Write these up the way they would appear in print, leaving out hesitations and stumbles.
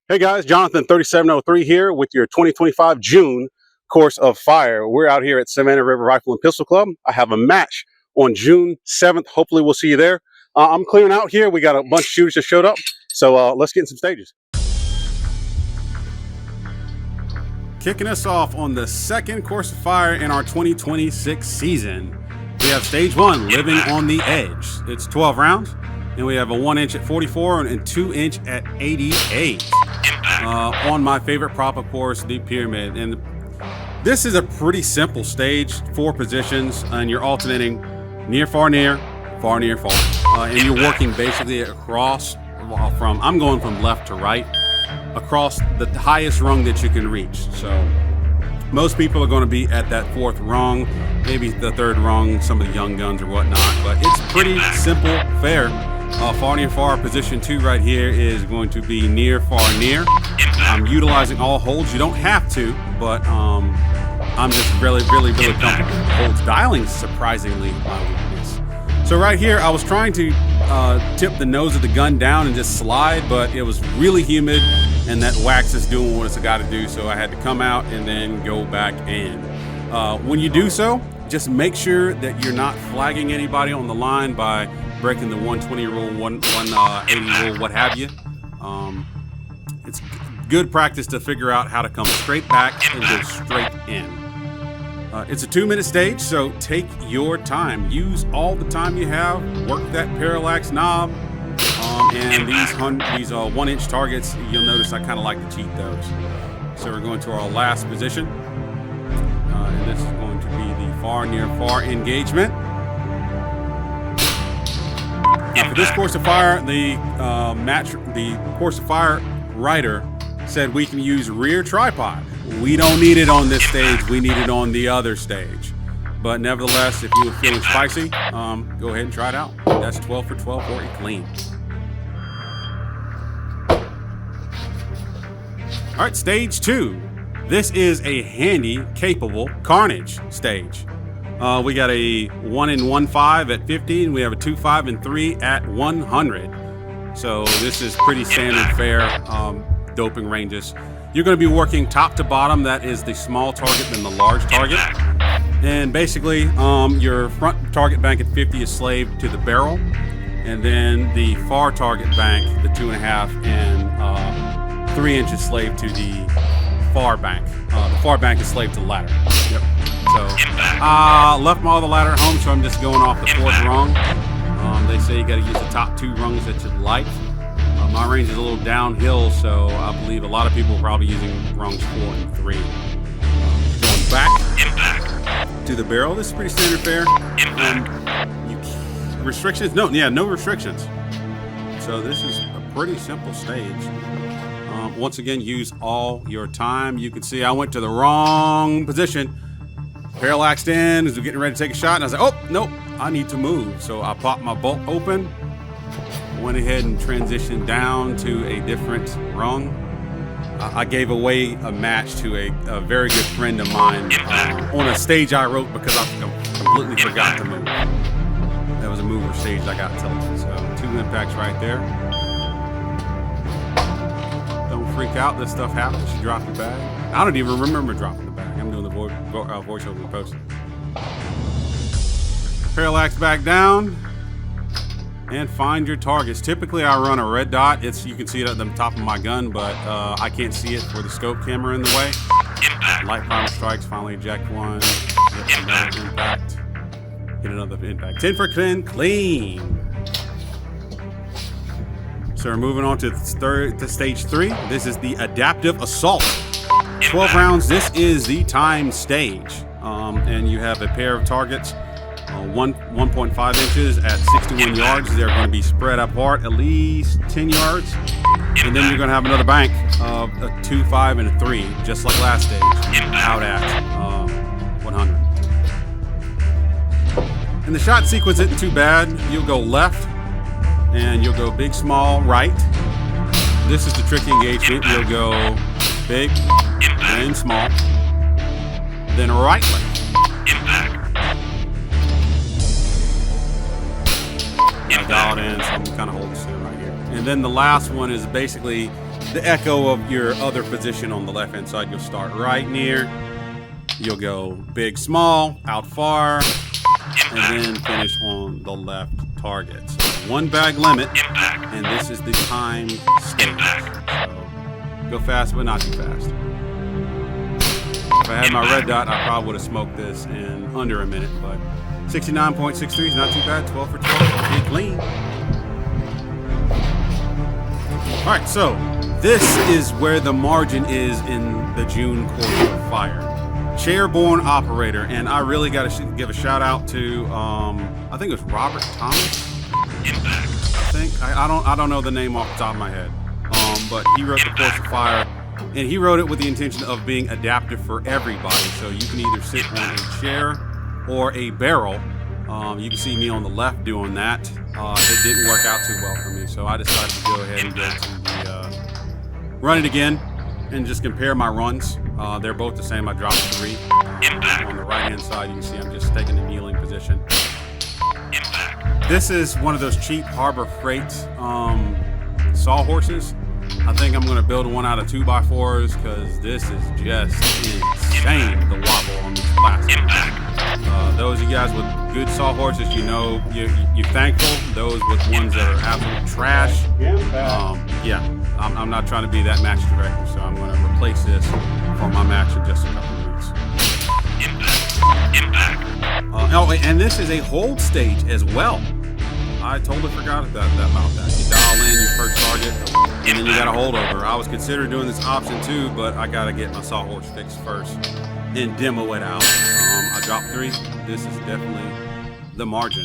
Hey guys, Jonathan 3703 here with your 2025 June course of fire. We're out here at Savannah River Rifle and Pistol Club. I have a match on June 7th. Hopefully we'll see you there. I'm clearing out here. We got a bunch of shooters that showed up. So let's get in some stages. Kicking us off on the second course of fire in our 2026 season. We have stage 1, Living on the Edge. It's 12 rounds. And we have a 1 inch at 44 and 2 inch at 88. On my favorite prop, of course, the pyramid. And this is a pretty simple stage, 4 positions, and you're alternating near, far, near, far, near, far. And you're working basically across I'm going from left to right, across the highest rung that you can reach. So most people are going to be at that 4th rung, maybe the 3rd rung, some of the young guns or whatnot, but it's pretty simple, fair. Far, near, far, position 2 right here is going to be near, far, near. I'm utilizing all holds. You don't have to, but I'm just really comfortable. Holds dialing surprisingly my weakness. So right here, I was trying to tip the nose of the gun down and just slide, but it was really humid, and that wax is doing what it's got to do, so I had to come out and then go back in. When you do so, just make sure that you're not flagging anybody on the line by breaking the 120 rule, 180 rule, what have you. It's good practice to figure out how to come straight back and go straight in. It's a 2-minute stage, so take your time. Use all the time you have. Work that parallax knob. And these 1 inch targets, you'll notice I kind of like to cheat those. So we're going to our last position. And this is going to be the far, near, far engagement. Now for this course of fire, the course of fire writer said we can use rear tripod. We don't need it on this stage. We need it on the other stage. But nevertheless, if you were feeling spicy, go ahead and try it out. That's 12 for 12 for a clean. All right, stage 2. This is a handy, capable Carnage stage. We got a 1 and 1.5 at 50, and we have a 2.5 and 3 at 100. So this is pretty standard fare doping ranges. You're going to be working top to bottom. That is the small target than the large target. And basically, your front target bank at 50 is slaved to the barrel, and then the far target bank, the 2.5 and 3 inches, slaved to the far bank. The far bank is slaved to the ladder. Yep. So left my other ladder at home, so I'm just going off the 4th rung. They say you got to use the top 2 rungs that you like. My range is a little downhill, so I believe a lot of people are probably using rungs 4 and 3. Going back to the barrel, this is pretty standard fare. Restrictions? No restrictions. So this is a pretty simple stage. Once again, use all your time. You can see I went to the wrong position. Parallaxed in as we're getting ready to take a shot, and I was like, oh, nope, I need to move. So I popped my bolt open, went ahead and transitioned down to a different rung. I gave away a match to a very good friend of mine on a stage I wrote because I completely forgot to move. That was a mover stage I got tilted. So 2 impacts right there. Don't freak out. This stuff happens. You drop your bag. I don't even remember dropping the bag. I'm doing the voiceover post. Parallax back down and find your targets. Typically, I run a red dot. You can see it at the top of my gun, but I can't see it for the scope camera in the way. Light primer strikes. Finally eject one. Hit another impact. Hit another impact. 10 for 10, clean. So we're moving on to stage 3. This is the adaptive assault. 12 rounds. This is the time stage, and you have a pair of targets, 1.5 inches at 61 yards. They're going to be spread apart at least 10 yards, and then you're going to have another bank of a 2, 5, and a 3, just like last stage, out at 100. And the shot sequence isn't too bad. You'll go left, and you'll go big, small, right. This is the tricky engagement. You'll go big, then small, then right leg. Now dial it in, so I'm kind of holding it right here. And then the last one is basically the echo of your other position on the left-hand side. You'll start right near. You'll go big, small, out far, and then finish on the left target. So 1 bag limit, and this is the timed stage. So go fast, but not too fast. If I had my red dot, I probably would have smoked this in under a minute, but 69.63 is not too bad. 12 for 12, pretty clean. All right, so this is where the margin is in the June quarterfire. Chairborne operator, and I really got to give a shout out to I think it was Robert Thomas. I don't know the name off the top of my head, but he wrote the course of fire, and he wrote it with the intention of being adaptive for everybody. So you can either sit on a chair or a barrel. You can see me on the left doing that. It didn't work out too well for me, so I decided to go ahead and go to the run it again and just compare my runs. They're both the same. I dropped 3. On the right-hand side, you can see I'm just taking a kneeling position. This is one of those cheap Harbor Freight sawhorses. I think I'm going to build one out of 2x4s because this is just insane, the wobble on these plastics. Those of you guys with good sawhorses, you know, you're thankful. Those with ones that are absolute trash, yeah, I'm not trying to be that match director, so I'm going to replace this for my match in just a couple weeks. Oh, and this is a hold stage as well. I totally forgot about that. You dial in your first target, and then you got a holdover. I was considering doing this option too, but I got to get my sawhorse fixed first and demo it out. I dropped 3. This is definitely the margin.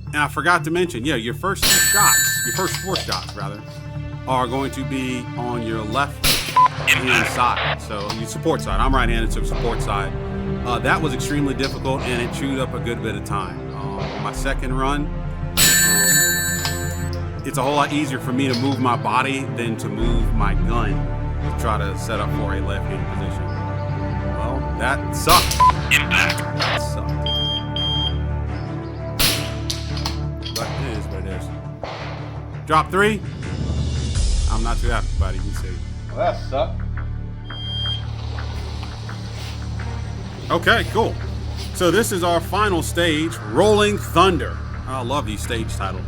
And I forgot to mention, yeah, your first 4 shots rather, are going to be on your left hand side. So your support side. I'm right-handed, so support side. That was extremely difficult, and it chewed up a good bit of time. My second run, it's a whole lot easier for me to move my body than to move my gun to try to set up for a left-hand position. Well, that sucked. That sucked. But it is what it is. Drop 3. I'm not too happy about it, you can see. Well, that sucked. Okay, cool. So this is our final stage, Rolling Thunder. I love these stage titles.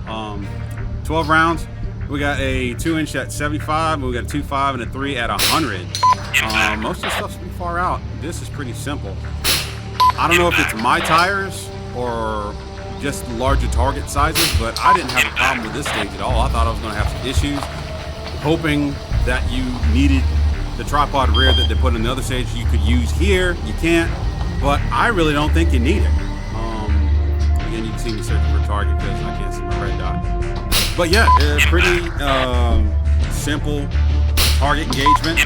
12 rounds. We got a 2-inch at 75. We got a 2.5 and a 3 at 100. Most of the stuff's pretty far out. This is pretty simple. I don't know if it's my tires or just larger target sizes, but I didn't have a problem with this stage at all. I thought I was going to have some issues, hoping that you needed the tripod rear that they put in the other stage you could use here. You can't, but I really don't think you need it. Again, you can see me searching for a target because I can't see my red dot. But yeah, it's pretty simple target engagement.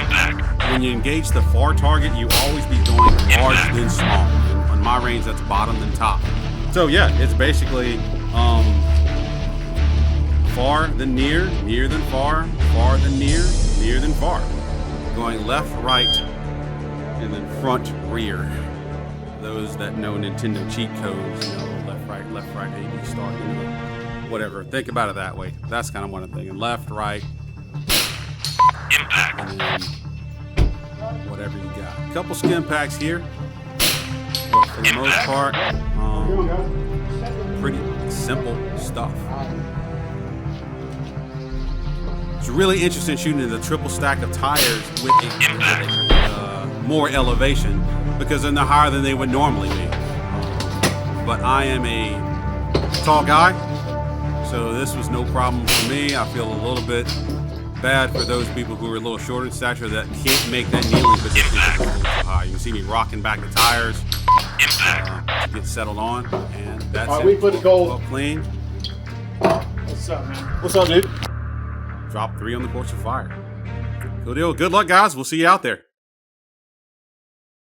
When you engage the far target, you always be going large then small. On my range, that's bottom then top. So yeah, it's basically far then near, near then far, far then near, near then far. Going left, right, and then front, rear. Those that know Nintendo cheat codes, you know, left, right, A, B, start, you know, whatever. Think about it that way. That's kind of what I'm thinking. Left, right, and then whatever you got. A couple skim packs here, but for the most part, pretty simple stuff. It's really interesting shooting the triple stack of tires with more elevation, because then they're higher than they would normally be. But I am a tall guy, so this was no problem for me. I feel a little bit bad for those people who are a little shorter in stature that can't make that kneeling position because it's so high. You can see me rocking back the tires to get settled on, and that's all right, it. we put the goal clean. What's up, man? What's up, dude? Drop 3 on the course of fire. Cool deal. Good luck, guys. We'll see you out there.